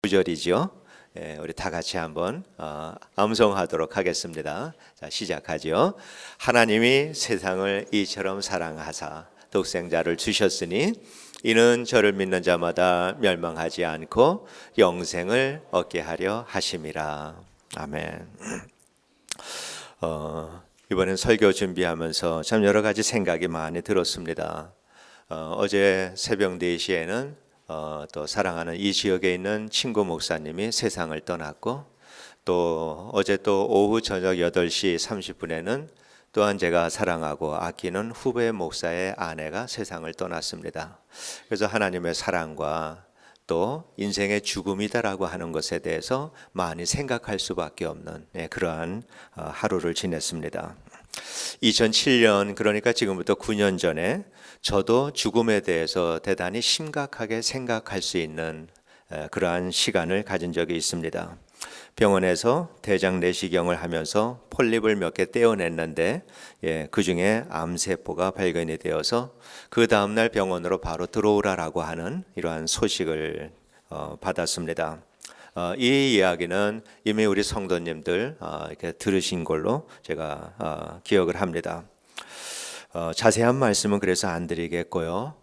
구절이죠. 우리 다 같이 한번 암송하도록 하겠습니다. 자, 시작하죠. 하나님이 세상을 이처럼 사랑하사 독생자를 주셨으니 이는 저를 믿는 자마다 멸망하지 않고 영생을 얻게 하려 하심이라. 아멘. 이번엔 설교 준비하면서 참 여러 가지 생각이 많이 들었습니다. 어제 새벽 4시에는 또 사랑하는 이 지역에 있는 친구 목사님이 세상을 떠났고, 또 어제 또 오후 저녁 8시 30분에는 또한 제가 사랑하고 아끼는 후배 목사의 아내가 세상을 떠났습니다. 그래서 하나님의 사랑과 또 인생의 죽음이다라고 하는 것에 대해서 많이 생각할 수밖에 없는 그러한 하루를 지냈습니다. 2007년, 그러니까 지금부터 9년 전에 저도 죽음에 대해서 대단히 심각하게 생각할 수 있는 그러한 시간을 가진 적이 있습니다. 병원에서 대장 내시경을 하면서 폴립을 몇 개 떼어냈는데 그 중에 암세포가 발견이 되어서 그 다음날 병원으로 바로 들어오라라고 하는 이러한 소식을 받았습니다. 이 이야기는 이미 우리 성도님들 이렇게 들으신 걸로 제가 기억을 합니다. 자세한 말씀은 그래서 안 드리겠고요.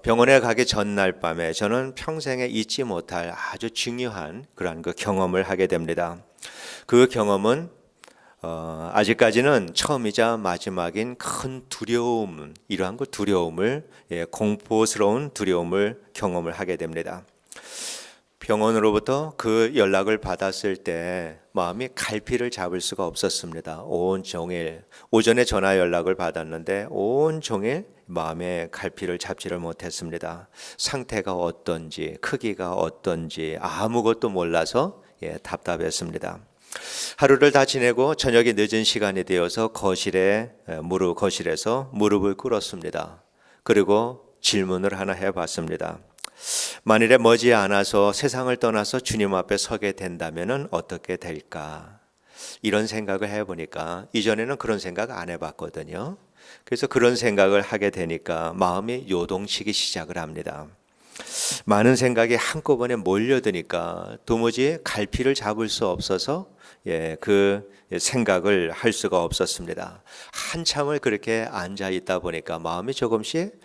병원에 가기 전날 밤에 저는 평생에 잊지 못할 아주 중요한 그러한 그 경험을 하게 됩니다. 그 경험은 아직까지는 처음이자 마지막인 큰 두려움, 이러한 그 두려움을 공포스러운 두려움을 경험을 하게 됩니다. 병원으로부터 그 연락을 받았을 때 마음이 갈피를 잡을 수가 없었습니다. 온종일 오전에 전화 연락을 받았는데 온종일 마음에 갈피를 잡지를 못했습니다. 상태가 어떤지, 크기가 어떤지 아무것도 몰라서 답답했습니다. 하루를 다 지내고 저녁이 늦은 시간이 되어서 거실에서 무릎을 꿇었습니다. 그리고 질문을 하나 해봤습니다. 만일에 머지않아서 세상을 떠나서 주님 앞에 서게 된다면 어떻게 될까? 이런 생각을 해보니까 이전에는 그런 생각 안 해봤거든요. 그래서 그런 생각을 하게 되니까 마음이 요동치기 시작을 합니다. 많은 생각이 한꺼번에 몰려드니까 도무지 갈피를 잡을 수 없어서 그 생각을 할 수가 없었습니다. 한참을 그렇게 앉아 있다 보니까 마음이 조금씩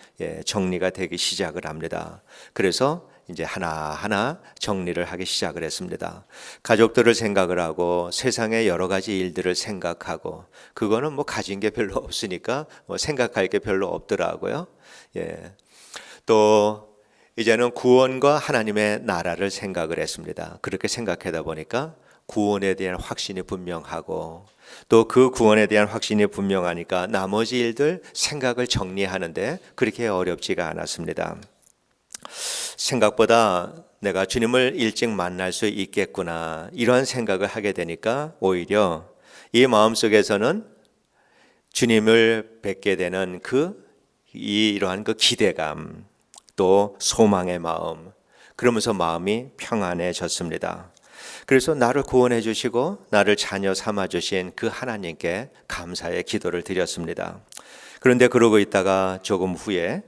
정리가 되기 시작을 합니다. 그래서 이제 하나하나 정리를 하기 시작을 했습니다. 가족들을 생각을 하고 세상의 여러 가지 일들을 생각하고, 그거는 뭐 가진 게 별로 없으니까 뭐 생각할 게 별로 없더라고요. 또 이제는 구원과 하나님의 나라를 생각을 했습니다. 그렇게 생각하다 보니까 구원에 대한 확신이 분명하고, 또 그 구원에 대한 확신이 분명하니까 나머지 일들 생각을 정리하는데 그렇게 어렵지가 않았습니다. 생각보다 내가 주님을 일찍 만날 수 있겠구나, 이러한 생각을 하게 되니까 오히려 이 마음속에서는 주님을 뵙게 되는 이러한 그 기대감, 또 소망의 마음, 그러면서 마음이 평안해졌습니다. 그래서 나를 구원해 주시고 나를 자녀 삼아 주신 그 하나님께 감사의 기도를 드렸습니다. 그런데 그러고 있다가 조금 후에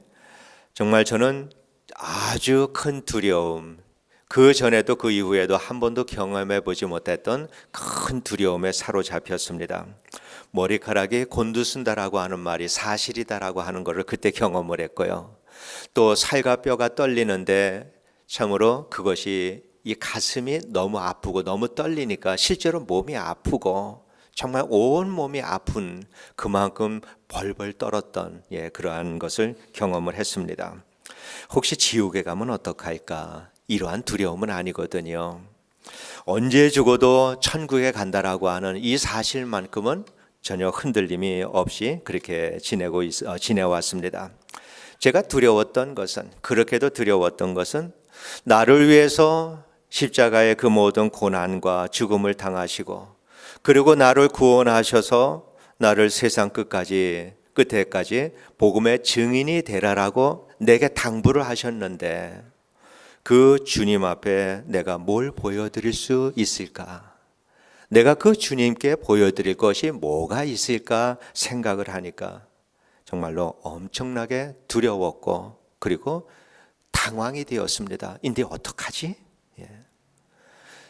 정말 저는 아주 큰 두려움, 그 전에도 그 이후에도 한 번도 경험해 보지 못했던 큰 두려움에 사로잡혔습니다. 머리카락이 곤두선다라고 하는 말이 사실이다라고 하는 것을 그때 경험을 했고요. 또 살과 뼈가 떨리는데 참으로 그것이 이 가슴이 너무 아프고 너무 떨리니까 실제로 몸이 아프고 정말 온 몸이 아픈, 그만큼 벌벌 떨었던 그러한 것을 경험을 했습니다. 혹시 지옥에 가면 어떡할까? 이러한 두려움은 아니거든요. 언제 죽어도 천국에 간다라고 하는 이 사실만큼은 전혀 흔들림이 없이 그렇게 지내왔습니다. 제가 두려웠던 것은, 그렇게도 두려웠던 것은 나를 위해서 십자가의 그 모든 고난과 죽음을 당하시고, 그리고 나를 구원하셔서 나를 세상 끝에까지 복음의 증인이 되라라고 내게 당부를 하셨는데, 그 주님 앞에 내가 뭘 보여드릴 수 있을까? 내가 그 주님께 보여드릴 것이 뭐가 있을까 생각을 하니까 정말로 엄청나게 두려웠고, 그리고 당황이 되었습니다. 근데 어떡하지?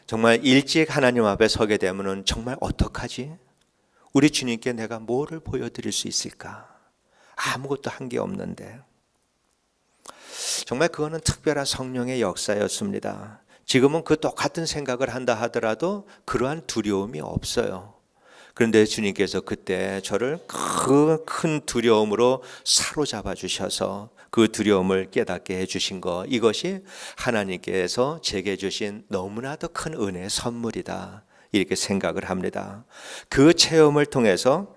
정말 일찍 하나님 앞에 서게 되면은 정말 어떡하지? 우리 주님께 내가 뭐를 보여드릴 수 있을까? 아무것도 한 게 없는데. 정말 그거는 특별한 성령의 역사였습니다. 지금은 그 똑같은 생각을 한다 하더라도 그러한 두려움이 없어요. 그런데 주님께서 그때 저를 그 큰 두려움으로 사로잡아 주셔서 그 두려움을 깨닫게 해주신 것, 이것이 하나님께서 제게 주신 너무나도 큰 은혜의 선물이다, 이렇게 생각을 합니다. 그 체험을 통해서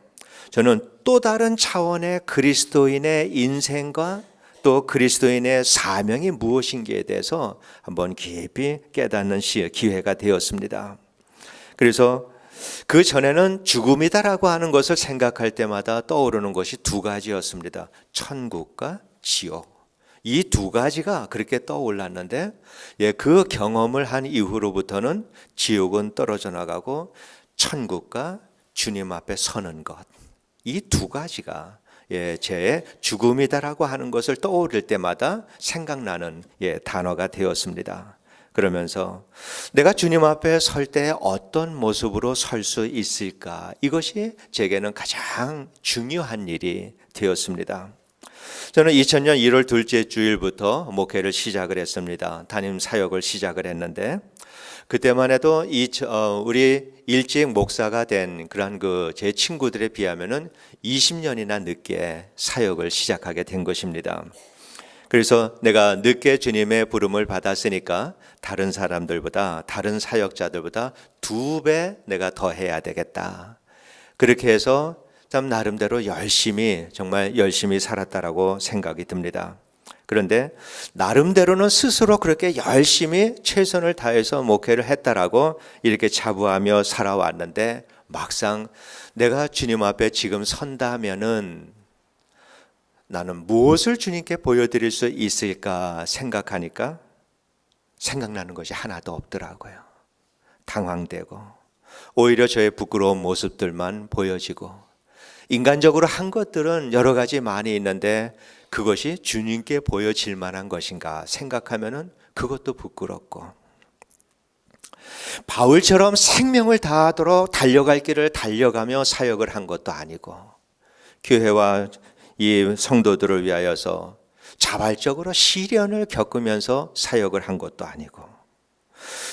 저는 또 다른 차원의 그리스도인의 인생과 또 그리스도인의 사명이 무엇인지에 대해서 한번 깊이 깨닫는 기회가 되었습니다. 그래서 그 전에는 죽음이다라고 하는 것을 생각할 때마다 떠오르는 것이 두 가지였습니다. 천국과 지옥. 이 두 가지가 그렇게 떠올랐는데, 그 경험을 한 이후로부터는 지옥은 떨어져 나가고 천국과 주님 앞에 서는 것, 이 두 가지가 제 죽음이다라고 하는 것을 떠오를 때마다 생각나는 단어가 되었습니다. 그러면서 내가 주님 앞에 설 때 어떤 모습으로 설 수 있을까, 이것이 제게는 가장 중요한 일이 되었습니다. 저는 2000년 1월 둘째 주일부터 목회를 시작을 했습니다. 담임 사역을 시작을 했는데, 그때만 해도 우리 일찍 목사가 된 그런 제 친구들에 비하면은 20년이나 늦게 사역을 시작하게 된 것입니다. 그래서 내가 늦게 주님의 부름을 받았으니까 다른 사람들보다, 다른 사역자들보다 2배 내가 더 해야 되겠다. 그렇게 해서 참 나름대로 정말 열심히 살았다라고 생각이 듭니다. 그런데 나름대로는 스스로 그렇게 열심히 최선을 다해서 목회를 했다라고 이렇게 자부하며 살아왔는데, 막상 내가 주님 앞에 지금 선다면은 나는 무엇을 주님께 보여드릴 수 있을까 생각하니까 생각나는 것이 하나도 없더라고요. 당황되고 오히려 저의 부끄러운 모습들만 보여지고, 인간적으로 한 것들은 여러 가지 많이 있는데 그것이 주님께 보여질 만한 것인가 생각하면은 그것도 부끄럽고, 바울처럼 생명을 다하도록 달려갈 길을 달려가며 사역을 한 것도 아니고, 교회와 이 성도들을 위하여서 자발적으로 시련을 겪으면서 사역을 한 것도 아니고,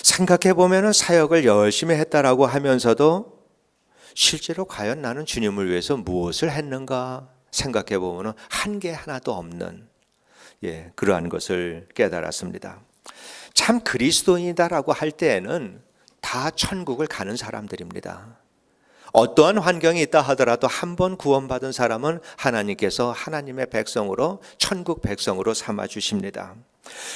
생각해 보면은 사역을 열심히 했다라고 하면서도 실제로 과연 나는 주님을 위해서 무엇을 했는가 생각해 보면은 한 게 하나도 없는 그러한 것을 깨달았습니다. 참 그리스도인이다라고 할 때에는 다 천국을 가는 사람들입니다. 어떠한 환경이 있다 하더라도 한 번 구원받은 사람은 하나님께서 하나님의 백성으로, 천국 백성으로 삼아 주십니다.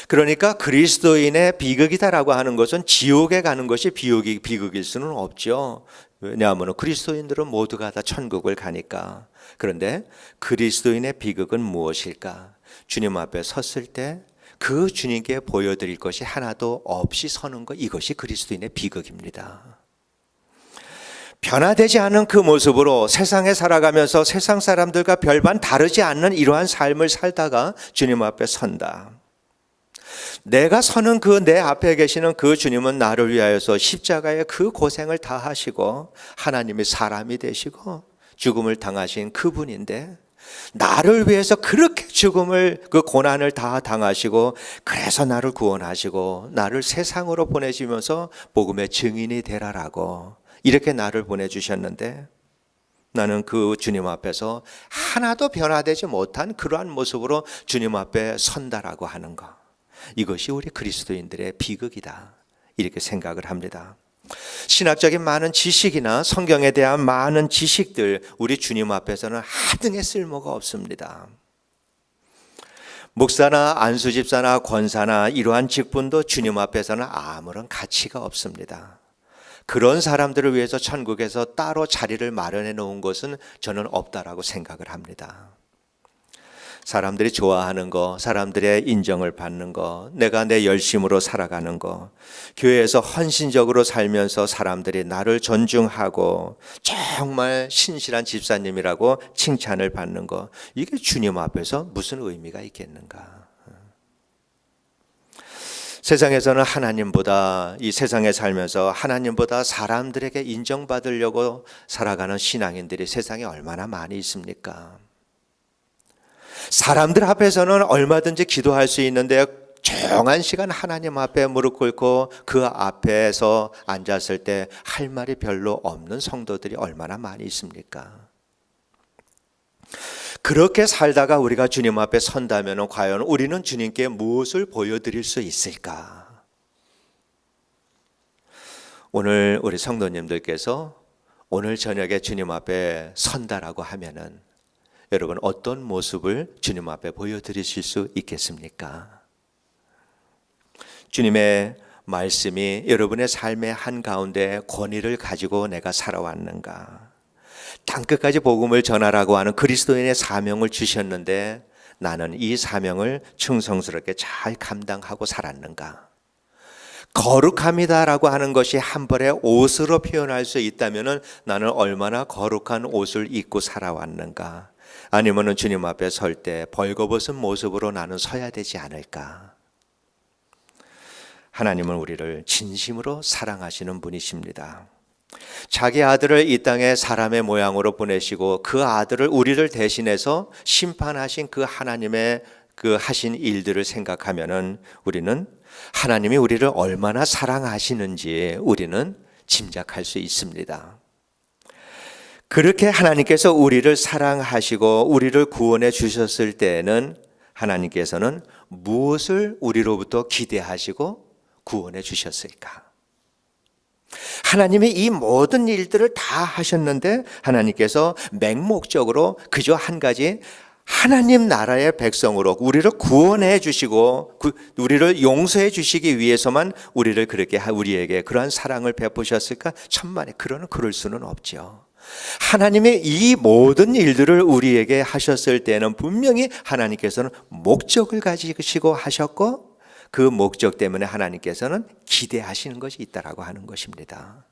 그러니까 그리스도인의 비극이다라고 하는 것은 지옥에 가는 것이 비극일 수는 없죠. 왜냐하면 그리스도인들은 모두가 다 천국을 가니까. 그런데 그리스도인의 비극은 무엇일까? 주님 앞에 섰을 때 그 주님께 보여드릴 것이 하나도 없이 서는 것, 이것이 그리스도인의 비극입니다. 변화되지 않은 그 모습으로 세상에 살아가면서 세상 사람들과 별반 다르지 않는 이러한 삶을 살다가 주님 앞에 선다. 내가 서는 내 앞에 계시는 그 주님은 나를 위하여서 십자가의 그 고생을 다 하시고 하나님이 사람이 되시고 죽음을 당하신 그분인데, 나를 위해서 그렇게 그 고난을 다 당하시고, 그래서 나를 구원하시고 나를 세상으로 보내시면서 복음의 증인이 되라라고 이렇게 나를 보내주셨는데, 나는 그 주님 앞에서 하나도 변화되지 못한 그러한 모습으로 주님 앞에 선다라고 하는 것, 이것이 우리 그리스도인들의 비극이다, 이렇게 생각을 합니다. 신학적인 많은 지식이나 성경에 대한 많은 지식들, 우리 주님 앞에서는 하등의 쓸모가 없습니다. 목사나 안수집사나 권사나 이러한 직분도 주님 앞에서는 아무런 가치가 없습니다. 그런 사람들을 위해서 천국에서 따로 자리를 마련해 놓은 것은 저는 없다라고 생각을 합니다. 사람들이 좋아하는 거, 사람들의 인정을 받는 거, 내가 내 열심으로 살아가는 거, 교회에서 헌신적으로 살면서 사람들이 나를 존중하고 정말 신실한 집사님이라고 칭찬을 받는 거, 이게 주님 앞에서 무슨 의미가 있겠는가? 세상에서는 하나님보다, 이 세상에 살면서 하나님보다 사람들에게 인정받으려고 살아가는 신앙인들이 세상에 얼마나 많이 있습니까? 사람들 앞에서는 얼마든지 기도할 수 있는데 조용한 시간 하나님 앞에 무릎 꿇고 그 앞에서 앉았을 때 할 말이 별로 없는 성도들이 얼마나 많이 있습니까? 그렇게 살다가 우리가 주님 앞에 선다면 과연 우리는 주님께 무엇을 보여드릴 수 있을까? 오늘 우리 성도님들께서 오늘 저녁에 주님 앞에 선다라고 하면은 여러분 어떤 모습을 주님 앞에 보여드리실 수 있겠습니까? 주님의 말씀이 여러분의 삶의 한가운데 권위를 가지고 내가 살아왔는가? 땅끝까지 복음을 전하라고 하는 그리스도인의 사명을 주셨는데 나는 이 사명을 충성스럽게 잘 감당하고 살았는가? 거룩함이다라고 하는 것이 한 벌의 옷으로 표현할 수 있다면 나는 얼마나 거룩한 옷을 입고 살아왔는가? 아니면 주님 앞에 설 때 벌거벗은 모습으로 나는 서야 되지 않을까? 하나님은 우리를 진심으로 사랑하시는 분이십니다. 자기 아들을 이 땅에 사람의 모양으로 보내시고 그 아들을 우리를 대신해서 심판하신 그 하나님의 그 하신 일들을 생각하면은 우리는 하나님이 우리를 얼마나 사랑하시는지 우리는 짐작할 수 있습니다. 그렇게 하나님께서 우리를 사랑하시고 우리를 구원해 주셨을 때에는 하나님께서는 무엇을 우리로부터 기대하시고 구원해 주셨을까? 하나님이 이 모든 일들을 다 하셨는데 하나님께서 맹목적으로 그저 한 가지 하나님 나라의 백성으로 우리를 구원해 주시고 우리를 용서해 주시기 위해서만 우리를 그렇게 우리에게 그러한 사랑을 베푸셨을까? 천만에 그럴 수는 없죠. 하나님의 이 모든 일들을 우리에게 하셨을 때는 분명히 하나님께서는 목적을 가지시고 하셨고 그 목적 때문에 하나님께서는 기대하시는 것이 있다라고 하는 것입니다.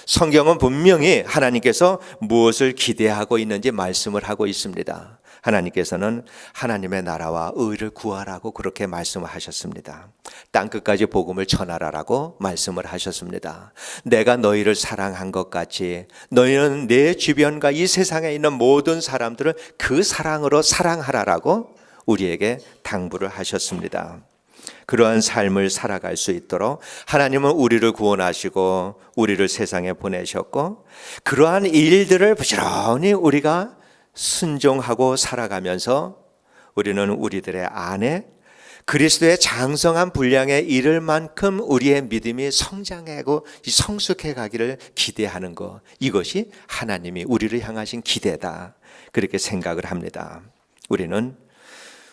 성경은 분명히 하나님께서 무엇을 기대하고 있는지 말씀을 하고 있습니다. 하나님께서는 하나님의 나라와 의를 구하라고 그렇게 말씀을 하셨습니다. 땅끝까지 복음을 전하라라고 말씀을 하셨습니다. 내가 너희를 사랑한 것 같이 너희는 내 주변과 이 세상에 있는 모든 사람들을 그 사랑으로 사랑하라라고 우리에게 당부를 하셨습니다. 그러한 삶을 살아갈 수 있도록 하나님은 우리를 구원하시고 우리를 세상에 보내셨고 그러한 일들을 부지런히 우리가 순종하고 살아가면서 우리는 우리들의 안에 그리스도의 장성한 분량에 이를 만큼 우리의 믿음이 성장하고 성숙해 가기를 기대하는 것, 이것이 하나님이 우리를 향하신 기대다, 그렇게 생각을 합니다. 우리는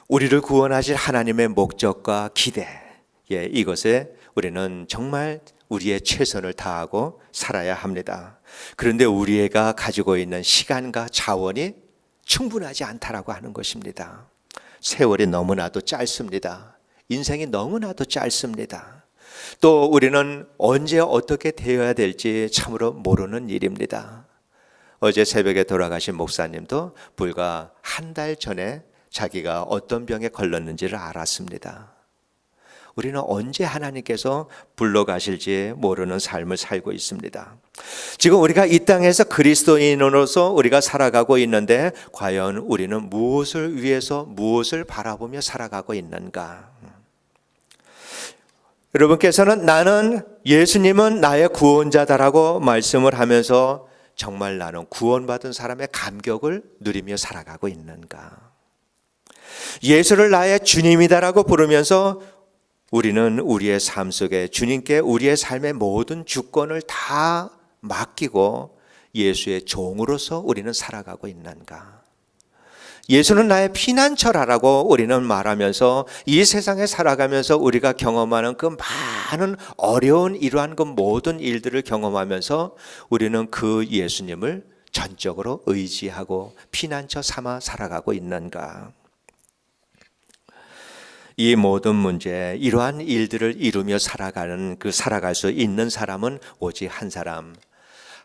우리를 구원하실 하나님의 목적과 기대, 이것에 우리는 정말 우리의 최선을 다하고 살아야 합니다. 그런데 우리가 가지고 있는 시간과 자원이 충분하지 않다라고 하는 것입니다. 세월이 너무나도 짧습니다. 인생이 너무나도 짧습니다. 또 우리는 언제 어떻게 되어야 될지 참으로 모르는 일입니다. 어제 새벽에 돌아가신 목사님도 불과 한 달 전에 자기가 어떤 병에 걸렸는지를 알았습니다. 우리는 언제 하나님께서 불러가실지 모르는 삶을 살고 있습니다. 지금 우리가 이 땅에서 그리스도인으로서 우리가 살아가고 있는데 과연 우리는 무엇을 위해서 무엇을 바라보며 살아가고 있는가? 여러분께서는 나는 예수님은 나의 구원자다라고 말씀을 하면서 정말 나는 구원받은 사람의 감격을 누리며 살아가고 있는가? 예수를 나의 주님이다라고 부르면서 우리는 우리의 삶 속에 주님께 우리의 삶의 모든 주권을 다 맡기고 예수의 종으로서 우리는 살아가고 있는가? 예수는 나의 피난처라고 우리는 말하면서 이 세상에 살아가면서 우리가 경험하는 그 많은 어려운 이러한 그 모든 일들을 경험하면서 우리는 그 예수님을 전적으로 의지하고 피난처 삼아 살아가고 있는가? 이 모든 문제, 이러한 일들을 이루며 살아갈 수 있는 사람은 오직 한 사람,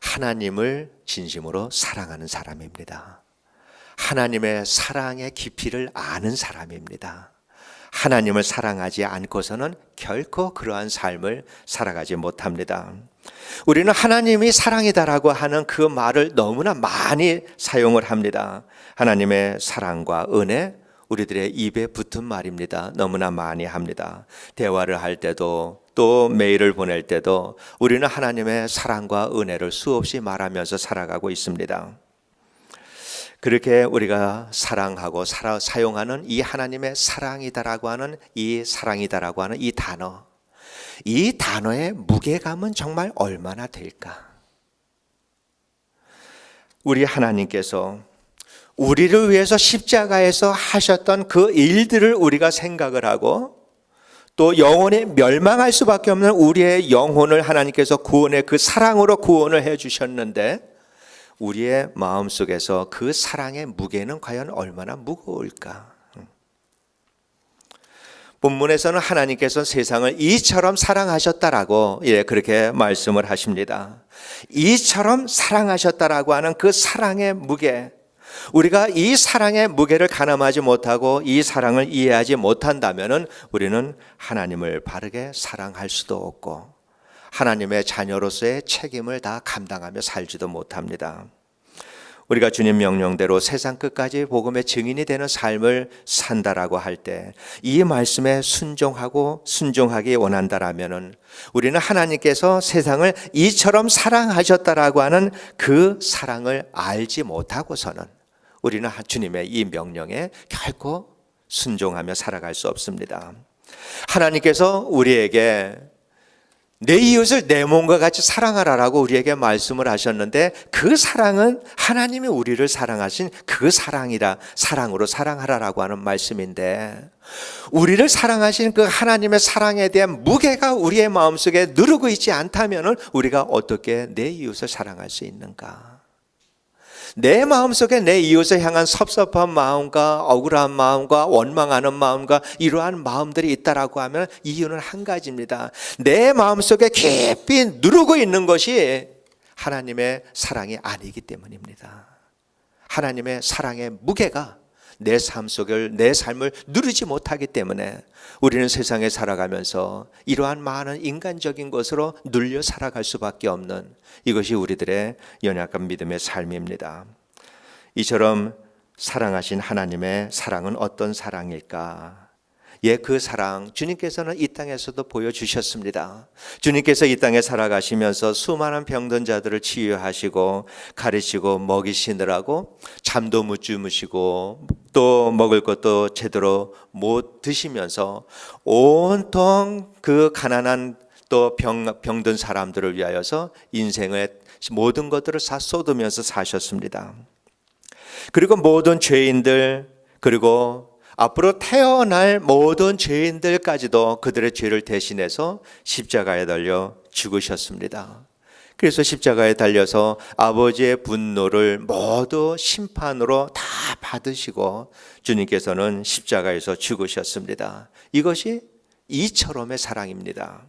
하나님을 진심으로 사랑하는 사람입니다. 하나님의 사랑의 깊이를 아는 사람입니다. 하나님을 사랑하지 않고서는 결코 그러한 삶을 살아가지 못합니다. 우리는 하나님이 사랑이다라고 하는 그 말을 너무나 많이 사용을 합니다. 하나님의 사랑과 은혜, 우리들의 입에 붙은 말입니다. 너무나 많이 합니다. 대화를 할 때도 또 메일을 보낼 때도 우리는 하나님의 사랑과 은혜를 수없이 말하면서 살아가고 있습니다. 그렇게 우리가 사랑하고 사용하는 이 하나님의 사랑이다라고 하는 이 단어, 이 단어의 무게감은 정말 얼마나 될까? 우리 하나님께서 우리를 위해서 십자가에서 하셨던 그 일들을 우리가 생각을 하고 또 영원히 멸망할 수밖에 없는 우리의 영혼을 하나님께서 구원의 그 사랑으로 구원을 해 주셨는데 우리의 마음속에서 그 사랑의 무게는 과연 얼마나 무거울까? 본문에서는 하나님께서 세상을 이처럼 사랑하셨다라고 그렇게 말씀을 하십니다. 이처럼 사랑하셨다라고 하는 그 사랑의 무게, 우리가 이 사랑의 무게를 가늠하지 못하고 이 사랑을 이해하지 못한다면 우리는 하나님을 바르게 사랑할 수도 없고 하나님의 자녀로서의 책임을 다 감당하며 살지도 못합니다. 우리가 주님 명령대로 세상 끝까지 복음의 증인이 되는 삶을 산다라고 할 때 이 말씀에 순종하기 원한다라면은 우리는 하나님께서 세상을 이처럼 사랑하셨다라고 하는 그 사랑을 알지 못하고서는 우리는 주님의 이 명령에 결코 순종하며 살아갈 수 없습니다. 하나님께서 우리에게 내 이웃을 내 몸과 같이 사랑하라라고 우리에게 말씀을 하셨는데 그 사랑은 하나님이 우리를 사랑하신 그 사랑으로 사랑하라라고 하는 말씀인데 우리를 사랑하신 그 하나님의 사랑에 대한 무게가 우리의 마음속에 누르고 있지 않다면 우리가 어떻게 내 이웃을 사랑할 수 있는가? 내 마음속에 내 이웃을 향한 섭섭한 마음과 억울한 마음과 원망하는 마음과 이러한 마음들이 있다라고 하면 이유는 한 가지입니다. 내 마음속에 깊이 누르고 있는 것이 하나님의 사랑이 아니기 때문입니다. 하나님의 사랑의 무게가 내 삶을 누리지 못하기 때문에 우리는 세상에 살아가면서 이러한 많은 인간적인 것으로 눌려 살아갈 수밖에 없는 이것이 우리들의 연약한 믿음의 삶입니다. 이처럼 사랑하신 하나님의 사랑은 어떤 사랑일까? 그 사랑 주님께서는 이 땅에서도 보여주셨습니다. 주님께서 이 땅에 살아가시면서 수많은 병든 자들을 치유하시고 가르치고 먹이시느라고 잠도 못 주무시고 또 먹을 것도 제대로 못 드시면서 온통 그 가난한 또 병든 사람들을 위하여서 인생의 모든 것들을 다 쏟으면서 사셨습니다. 그리고 모든 죄인들 그리고 앞으로 태어날 모든 죄인들까지도 그들의 죄를 대신해서 십자가에 달려 죽으셨습니다. 그래서 십자가에 달려서 아버지의 분노를 모두 심판으로 다 받으시고 주님께서는 십자가에서 죽으셨습니다. 이것이 이처럼의 사랑입니다.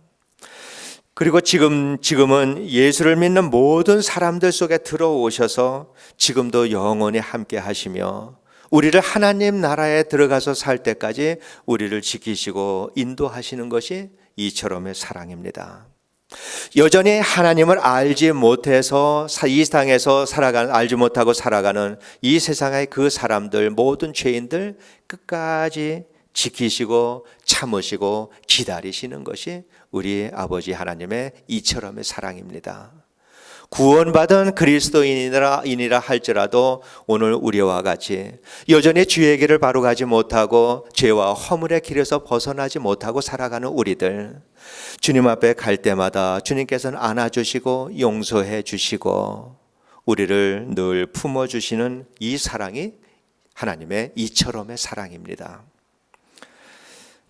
그리고 지금은 예수를 믿는 모든 사람들 속에 들어오셔서 지금도 영원히 함께 하시며 우리를 하나님 나라에 들어가서 살 때까지 우리를 지키시고 인도하시는 것이 이처럼의 사랑입니다. 여전히 하나님을 알지 못해서 이 땅에서 알지 못하고 살아가는 이 세상의 그 사람들 모든 죄인들 끝까지 지키시고 참으시고 기다리시는 것이 우리 아버지 하나님의 이처럼의 사랑입니다. 구원받은 그리스도인이라 할지라도 오늘 우리와 같이 여전히 주의 길을 바로 가지 못하고 죄와 허물의 길에서 벗어나지 못하고 살아가는 우리들, 주님 앞에 갈 때마다 주님께서는 안아주시고 용서해 주시고 우리를 늘 품어주시는 이 사랑이 하나님의 이처럼의 사랑입니다.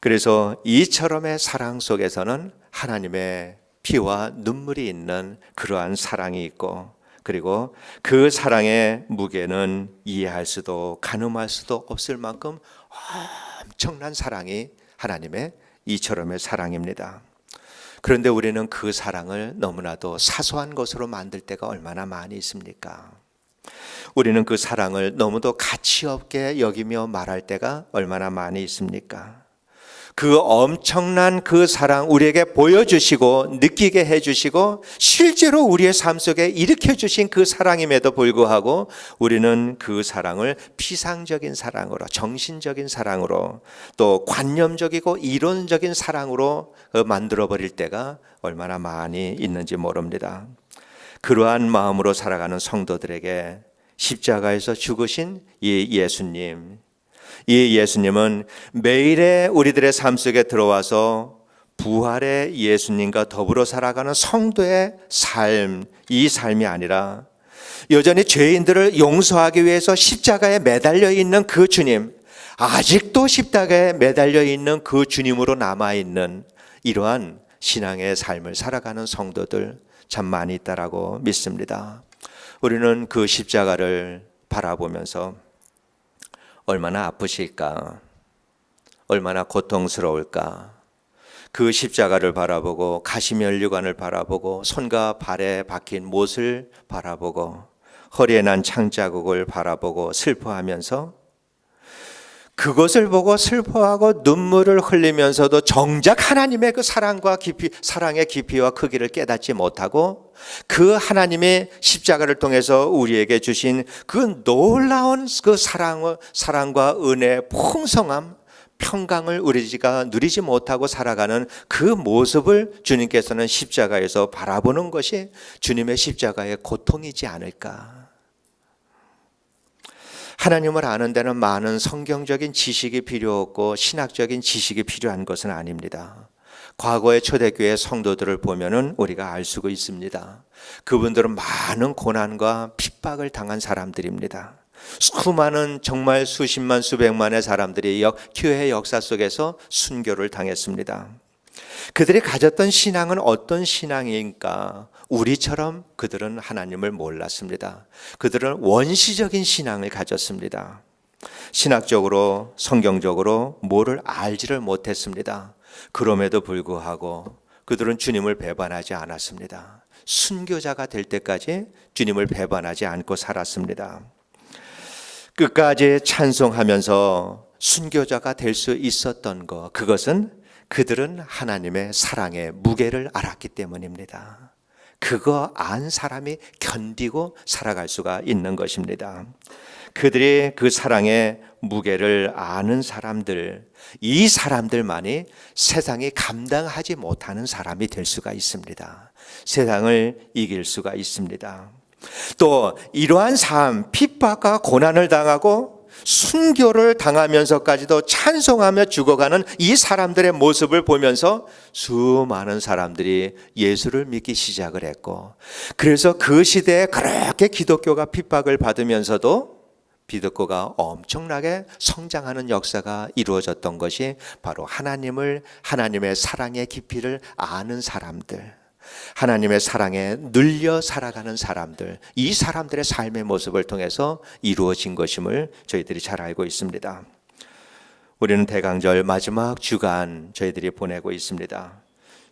그래서 이처럼의 사랑 속에서는 하나님의 피와 눈물이 있는 그러한 사랑이 있고 그리고 그 사랑의 무게는 이해할 수도 가늠할 수도 없을 만큼 엄청난 사랑이 하나님의 이처럼의 사랑입니다. 그런데 우리는 그 사랑을 너무나도 사소한 것으로 만들 때가 얼마나 많이 있습니까? 우리는 그 사랑을 너무도 가치 없게 여기며 말할 때가 얼마나 많이 있습니까? 그 엄청난 그 사랑 우리에게 보여주시고 느끼게 해주시고 실제로 우리의 삶 속에 일으켜주신 그 사랑임에도 불구하고 우리는 그 사랑을 피상적인 사랑으로, 정신적인 사랑으로, 또 관념적이고 이론적인 사랑으로 만들어버릴 때가 얼마나 많이 있는지 모릅니다. 그러한 마음으로 살아가는 성도들에게 십자가에서 죽으신 이 예수님, 이 예수님은 매일의 우리들의 삶 속에 들어와서 부활의 예수님과 더불어 살아가는 성도의 삶, 이 삶이 아니라 여전히 죄인들을 용서하기 위해서 십자가에 매달려 있는 그 주님, 아직도 십자가에 매달려 있는 그 주님으로 남아있는 이러한 신앙의 삶을 살아가는 성도들 참 많이 있다라고 믿습니다. 우리는 그 십자가를 바라보면서 얼마나 아프실까, 얼마나 고통스러울까, 그 십자가를 바라보고 가시면류관을 바라보고 손과 발에 박힌 못을 바라보고 허리에 난 창자국을 바라보고 슬퍼하면서 그것을 보고 슬퍼하고 눈물을 흘리면서도 정작 하나님의 그 사랑과 깊이, 사랑의 깊이와 크기를 깨닫지 못하고 그 하나님의 십자가를 통해서 우리에게 주신 그 놀라운 그 사랑과 은혜의 풍성함, 평강을 우리가 누리지 못하고 살아가는 그 모습을 주님께서는 십자가에서 바라보는 것이 주님의 십자가의 고통이지 않을까. 하나님을 아는 데는 많은 성경적인 지식이 필요 없고 신학적인 지식이 필요한 것은 아닙니다. 과거의 초대교회 성도들을 보면은 우리가 알 수가 있습니다. 그분들은 많은 고난과 핍박을 당한 사람들입니다. 수많은 정말 수십만 수백만의 사람들이 교회 역사 속에서 순교를 당했습니다. 그들이 가졌던 신앙은 어떤 신앙인가? 우리처럼 그들은 하나님을 몰랐습니다. 그들은 원시적인 신앙을 가졌습니다. 신학적으로 성경적으로 뭐를 알지를 못했습니다. 그럼에도 불구하고 그들은 주님을 배반하지 않았습니다. 순교자가 될 때까지 주님을 배반하지 않고 살았습니다. 끝까지 찬송하면서 순교자가 될 수 있었던 것, 그것은 그들은 하나님의 사랑의 무게를 알았기 때문입니다. 그거 안 사람이 견디고 살아갈 수가 있는 것입니다. 그들이 그 사랑의 무게를 아는 사람들, 이 사람들만이 세상이 감당하지 못하는 사람이 될 수가 있습니다. 세상을 이길 수가 있습니다. 또 이러한 삶, 핍박과 고난을 당하고 순교를 당하면서까지도 찬송하며 죽어가는 이 사람들의 모습을 보면서 수많은 사람들이 예수를 믿기 시작을 했고, 그래서 그 시대에 그렇게 기독교가 핍박을 받으면서도 기독교가 엄청나게 성장하는 역사가 이루어졌던 것이 바로 하나님의 사랑의 깊이를 아는 사람들, 하나님의 사랑에 눌려 살아가는 사람들, 이 사람들의 삶의 모습을 통해서 이루어진 것임을 저희들이 잘 알고 있습니다. 우리는 대강절 마지막 주간 저희들이 보내고 있습니다.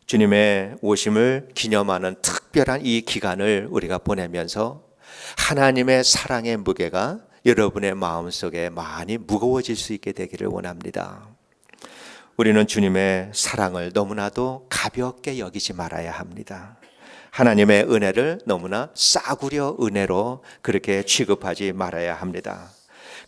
주님의 오심을 기념하는 특별한 이 기간을 우리가 보내면서 하나님의 사랑의 무게가 여러분의 마음속에 많이 무거워질 수 있게 되기를 원합니다. 우리는 주님의 사랑을 너무나도 가볍게 여기지 말아야 합니다. 하나님의 은혜를 너무나 싸구려 은혜로 그렇게 취급하지 말아야 합니다.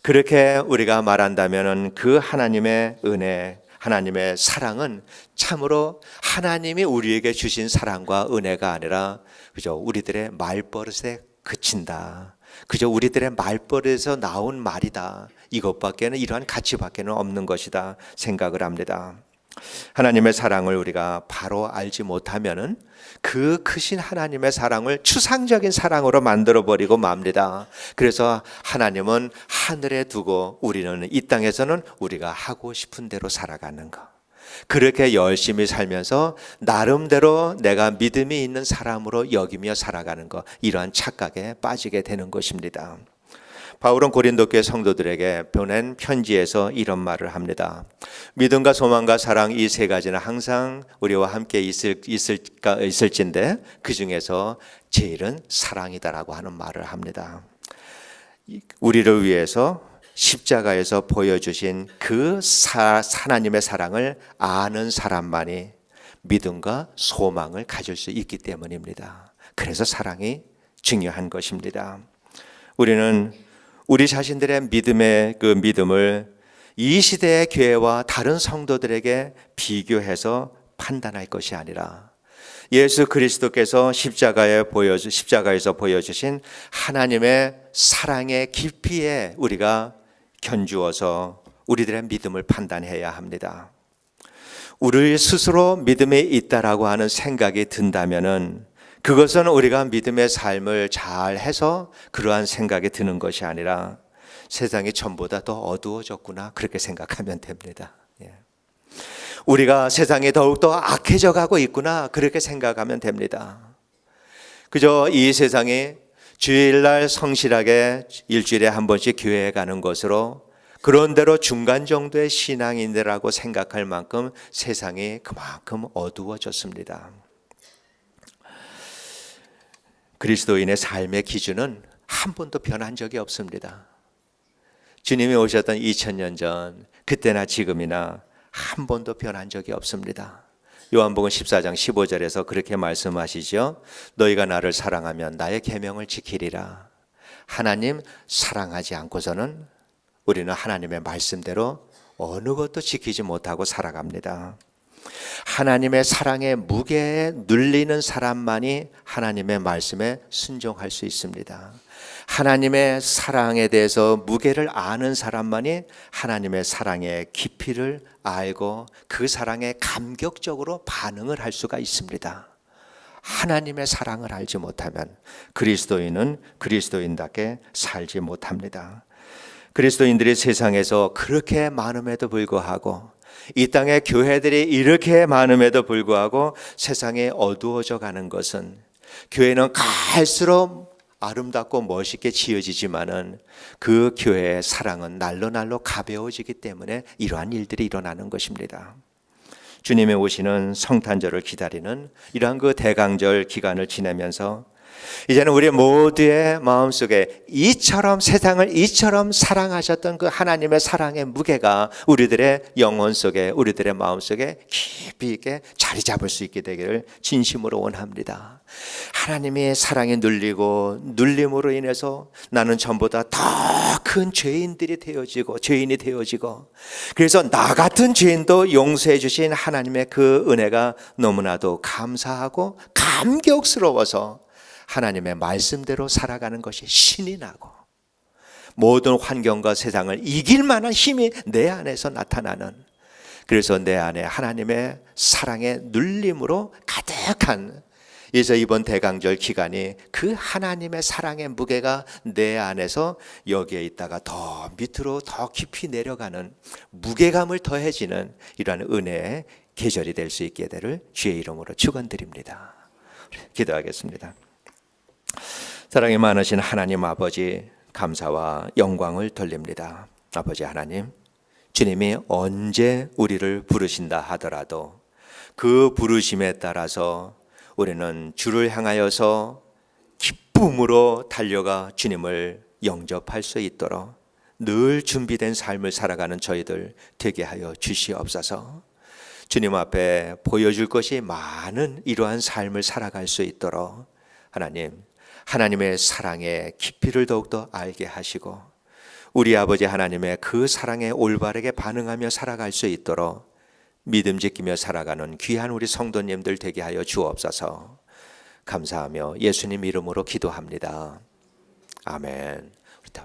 그렇게 우리가 말한다면 그 하나님의 은혜, 하나님의 사랑은 참으로 하나님이 우리에게 주신 사랑과 은혜가 아니라 그저 우리들의 말버릇에 그친다. 그저 우리들의 말버릇에서 나온 말이다. 이것밖에는, 이러한 가치밖에는 없는 것이다 생각을 합니다. 하나님의 사랑을 우리가 바로 알지 못하면은 그 크신 하나님의 사랑을 추상적인 사랑으로 만들어버리고 맙니다. 그래서 하나님은 하늘에 두고 우리는 이 땅에서는 우리가 하고 싶은 대로 살아가는 것, 그렇게 열심히 살면서 나름대로 내가 믿음이 있는 사람으로 여기며 살아가는 것, 이러한 착각에 빠지게 되는 것입니다. 바울은 고린도 교회 성도들에게 보낸 편지에서 이런 말을 합니다. 믿음과 소망과 사랑, 이 세 가지는 항상 우리와 함께 있을진데 그 중에서 제일은 사랑이다라고 하는 말을 합니다. 우리를 위해서 십자가에서 보여주신 그 하나님의 사랑을 아는 사람만이 믿음과 소망을 가질 수 있기 때문입니다. 그래서 사랑이 중요한 것입니다. 우리는 우리 자신들의 믿음을 이 시대의 교회와 다른 성도들에게 비교해서 판단할 것이 아니라 예수 그리스도께서 십자가에서 보여주신 하나님의 사랑의 깊이에 우리가 견주어서 우리들의 믿음을 판단해야 합니다. 우리 스스로 믿음이 있다라고 하는 생각이 든다면은 그것은 우리가 믿음의 삶을 잘 해서 그러한 생각이 드는 것이 아니라 세상이 전보다 더 어두워졌구나 그렇게 생각하면 됩니다. 우리가 세상이 더욱더 악해져 가고 있구나 그렇게 생각하면 됩니다. 그저 이 세상이 주일날 성실하게 일주일에 한 번씩 교회에 가는 것으로 그런대로 중간 정도의 신앙인이라고 생각할 만큼 세상이 그만큼 어두워졌습니다. 그리스도인의 삶의 기준은 한 번도 변한 적이 없습니다. 주님이 오셨던 2000년 전 그때나 지금이나 한 번도 변한 적이 없습니다. 요한복음 14장 15절에서 그렇게 말씀하시죠. 너희가 나를 사랑하면 나의 계명을 지키리라. 하나님 사랑하지 않고서는 우리는 하나님의 말씀대로 어느 것도 지키지 못하고 살아갑니다. 하나님의 사랑의 무게에 눌리는 사람만이 하나님의 말씀에 순종할 수 있습니다. 하나님의 사랑에 대해서 무게를 아는 사람만이 하나님의 사랑의 깊이를 알고 그 사랑에 감격적으로 반응을 할 수가 있습니다. 하나님의 사랑을 알지 못하면 그리스도인은 그리스도인답게 살지 못합니다. 그리스도인들이 세상에서 그렇게 많음에도 불구하고 이 땅의 교회들이 이렇게 많음에도 불구하고 세상에 어두워져 가는 것은 교회는 갈수록 아름답고 멋있게 지어지지만은 그 교회의 사랑은 날로 가벼워지기 때문에 이러한 일들이 일어나는 것입니다. 주님의 오시는 성탄절을 기다리는 이러한 그 대강절 기간을 지내면서 이제는 우리 모두의 마음속에 세상을 이처럼 사랑하셨던 그 하나님의 사랑의 무게가 우리들의 영혼 속에 우리들의 마음 속에 깊이 있게 자리 잡을 수 있게 되기를 진심으로 원합니다. 하나님의 사랑에 눌림으로 인해서 나는 전보다 더 큰 죄인이 되어지고 그래서 나 같은 죄인도 용서해 주신 하나님의 그 은혜가 너무나도 감사하고 감격스러워서 하나님의 말씀대로 살아가는 것이 신이 나고 모든 환경과 세상을 이길 만한 힘이 내 안에서 나타나는, 그래서 내 안에 하나님의 사랑의 눌림으로 가득한, 그래서 이번 대강절 기간이 그 하나님의 사랑의 무게가 내 안에서 여기에 있다가 더 밑으로 더 깊이 내려가는 무게감을 더해지는 이러한 은혜의 계절이 될 수 있게 되를 주의 이름으로 축원드립니다. 기도하겠습니다. 사랑이 많으신 하나님 아버지, 감사와 영광을 돌립니다. 아버지 하나님, 주님이 언제 우리를 부르신다 하더라도 그 부르심에 따라서 우리는 주를 향하여서 기쁨으로 달려가 주님을 영접할 수 있도록 늘 준비된 삶을 살아가는 저희들 되게 하여 주시옵소서. 주님 앞에 보여줄 것이 많은 이러한 삶을 살아갈 수 있도록 하나님의 사랑의 깊이를 더욱더 알게 하시고 우리 아버지 하나님의 그 사랑에 올바르게 반응하며 살아갈 수 있도록 믿음 지키며 살아가는 귀한 우리 성도님들 되게 하여 주옵소서. 감사하며 예수님 이름으로 기도합니다. 아멘.